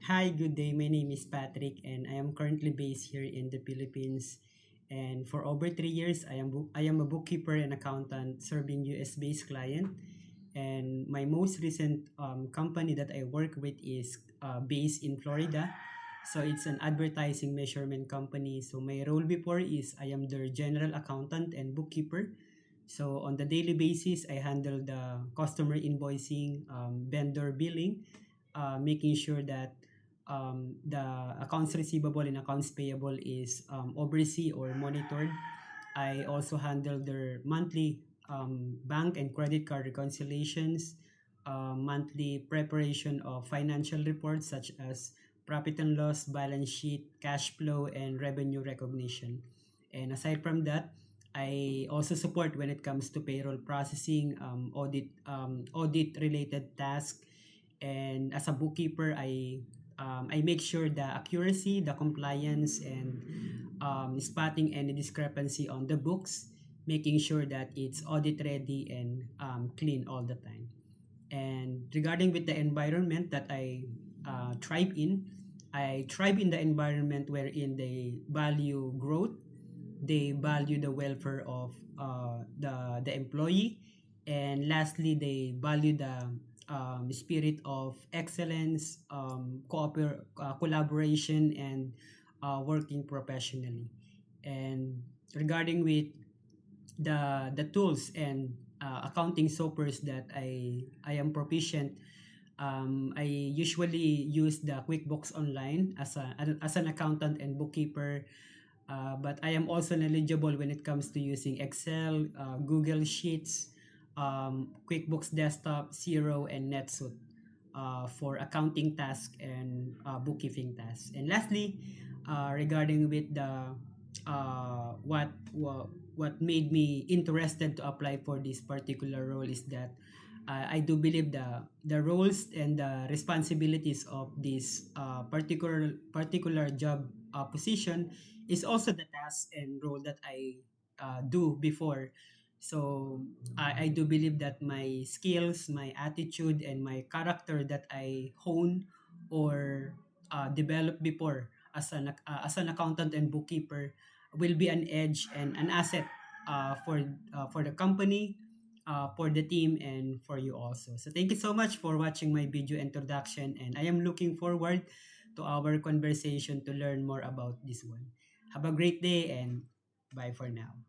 Hi, good day. My name is Patrick, and I am currently based here in the Philippines. And for over 3 years, I am a bookkeeper and accountant serving US based client. And my most recent company that I work with is based in Florida. So it's an advertising measurement company. So my role before is I am their general accountant and bookkeeper. So on the daily basis, I handle the customer invoicing, vendor billing, making sure that the accounts receivable and accounts payable is overseen or monitored. I also handle their monthly bank and credit card reconciliations, monthly preparation of financial reports such as profit and loss, balance sheet, cash flow, and revenue recognition. And aside from that, I also support when it comes to payroll processing, audit related tasks, and as a bookkeeper, I make sure the accuracy, the compliance, and spotting any discrepancy on the books, making sure that it's audit ready and clean all the time. And regarding with the environment that I thrive in, I thrive in the environment wherein they value growth, they value the welfare of the employee, and lastly, they value the spirit of excellence, collaboration, and working professionally. And regarding with the tools and accounting softwares that I am proficient, I usually use the QuickBooks Online as an accountant and bookkeeper, but I am also knowledgeable when it comes to using Excel, Google Sheets, QuickBooks Desktop, Xero, and NetSuite for accounting tasks and bookkeeping tasks. And lastly, regarding with the what made me interested to apply for this particular role is that I do believe the roles and the responsibilities of this particular job position is also the task and role that I do before. So I do believe that my skills, my attitude, and my character that I hone or develop before as an accountant and bookkeeper will be an edge and an asset for the company, for the team, and for you also. So thank you so much for watching my video introduction, and I am looking forward to our conversation to learn more about this one. Have a great day and bye for now.